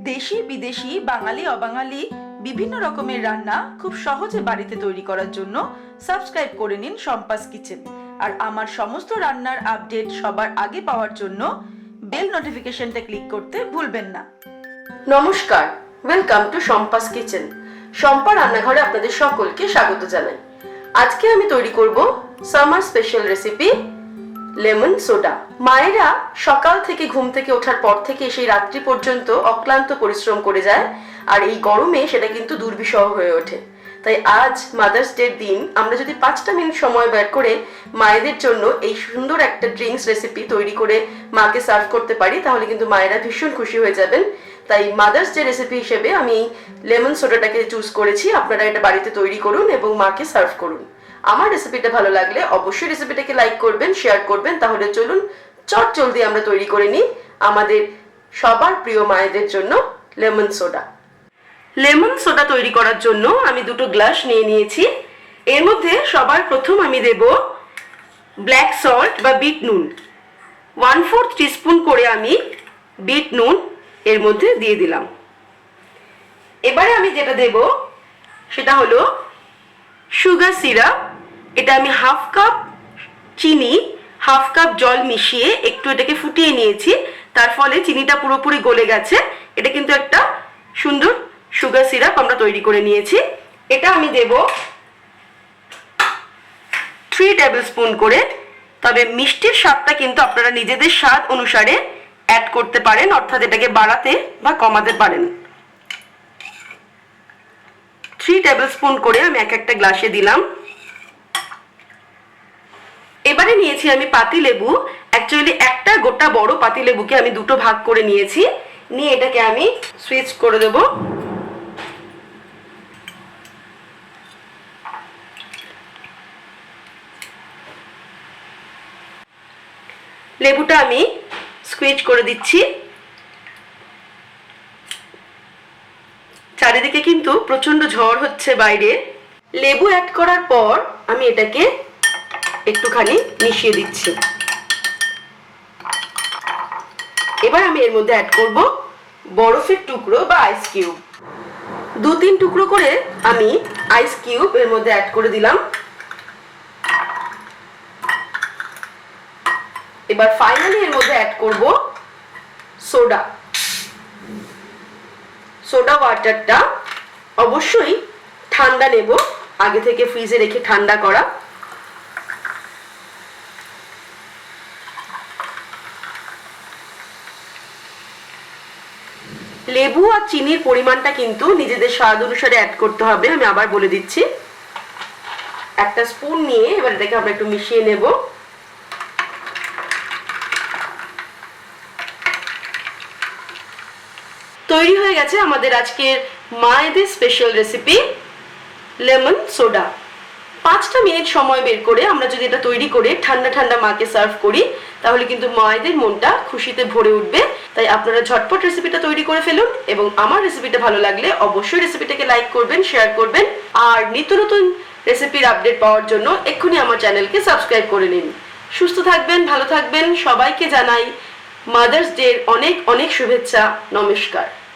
দেশি বিদেশি বাঙালি অবাঙালি বিভিন্ন রকমের রান্না খুব সহজে বাড়িতে তৈরি করার জন্য সাবস্ক্রাইব করে নিন শম্পাস কিচেন। আর আমার সমস্ত রান্নার আপডেট সবার আগে পাওয়ার জন্য বেল নোটিফিকেশনটা ক্লিক করতে ভুলবেন না। নমস্কার, welcome to Shampa's kitchen. Shampa রান্নাঘরে আপনাদের সকলকে স্বাগত জানাই। আজকে আমি তৈরি করব summer special recipe lemon soda. মায়েরা সকাল থেকে ঘুম থেকে ওঠার পর থেকে সেই রাত্রি পর্যন্ত অক্লান্ত পরিশ্রম করে যায়, আর এই গরমে সেটা কিন্তু দুর্বিষহ হয়ে ওঠে। তাই আজ মাদার্স ডের দিন আমরা যদি 5টা মিনিট সময় বের করে মায়েদের জন্য এই সুন্দর একটা ড্রিঙ্কস রেসিপি তৈরি করে মাকে সার্ভ করতে পারি, তাহলে কিন্তু মায়েরা ভীষণ খুশি হয়ে যাবেন। তাই মাদার্স ডে রেসিপি হিসেবে আমি লেমন সোডাটাকে চুজ করেছি। আপনারা এটা বাড়িতে তৈরি করুন এবং মাকে সার্ভ করুন। আমার রেসিপিটা ভালো লাগলে অবশ্যই রেসিপিটাকে লাইক করবেন, শেয়ার করবেন। তাহলে চলুন চট জলদি আমরা তৈরি করে নিই আমাদের সবার প্রিয় মায়েদের জন্য লেমন সোডা। লেমন সোডা তৈরি করার জন্য আমি 2 গ্লাস নিয়ে নিয়েছি। এর মধ্যে সবার প্রথম আমি দেব ব্ল্যাক সল্ট বা বিট নুন। 1/4 টিস্পুন করে আমি বিট নুন এর মধ্যে দিয়ে দিলাম। এবারে আমি যেটা দেব সেটা হলো সুগার সিরাপ। এটা আমি 1/2 কাপ চিনি 1/2 কাপ জল মিশিয়ে একটু এটাকে ফুটিয়ে নিয়েছি। তার ফলে চিনিটা পুরোপুরি গলে গেছে। এটা কিন্তু একটা সুন্দর সুগার সিরাপ আমরা তৈরি করে নিয়েছি। এটা আমি দেব 3 টেবিল স্পুন করে। তবে মিষ্টির স্বাদটা কিন্তু আপনারা নিজেদের স্বাদ অনুসারে অ্যাড করতে পারেন, অর্থাৎ এটাকে বাড়াতে বা কমাতে পারেন। 3 টেবিল স্পুন করে আমি একটা গ্লাসে দিলাম। এবারে নিয়েছি আমি পাতিলেবু। অ্যাকচুয়ালি একটা গোটা বড় পাতিলেবুকে আমি 2টো ভাগ করে নিয়েছি। নিয়ে এটাকে আমি সুইচ করে দেব। লেবুটা আমি স্কুইজ করে দিচ্ছি। চারিদিকে কিন্তু প্রচন্ড ঝড় হচ্ছে বাইরে। লেবু অ্যাড করার পর আমি এটাকে একটুখানি মিশিয়ে দিচ্ছি। এবার আমি এর মধ্যে অ্যাড করব বরফের টুকরো বা আইস কিউব। 2-3 টুকরো করে আমি আইস কিউব এর মধ্যে অ্যাড করে দিলাম। এবার ফাইনালি এর মধ্যে অ্যাড করব সোডা। সোডা ওয়াটারটা অবশ্যই ঠান্ডা নেব, আগে থেকে ফ্রিজে রেখে ঠান্ডা করা। লেবু আর চিনির পরিমাণটা কিন্তু নিজেদের স্বাদ অনুসারে অ্যাড করতে হবে। আমি আবার বলে দিচ্ছি। একটা স্পুন নিয়ে এবার এটাকে আমরা একটু মিশিয়ে নেব। তৈরি হয়ে গেছে আমাদের আজকের মায়েদের স্পেশাল রেসিপি লেমন সোডা। 5টা মিনিট সময় বের করে আমরা যদি এটা তৈরি করে ঠান্ডা ঠান্ডা মাকে সার্ভ করি, তাহলে কিন্তু মায়েদের মনটা খুশিতে ভরে উঠবে। তাই আপনারা ঝটপট রেসিপিটা তৈরি করে ফেলুন এবং আমার রেসিপিটা ভালো লাগলে অবশ্যই রেসিপিটাকে লাইক করবেন, শেয়ার করবেন। আর নিত্য নতুন রেসিপির আপডেট পাওয়ার জন্য এক্ষুনি আমার চ্যানেলকে সাবস্ক্রাইব করে নিন। সুস্থ থাকবেন, ভালো থাকবেন। সবাইকে জানাই মাদার্স ডে অনেক অনেক শুভেচ্ছা। নমস্কার।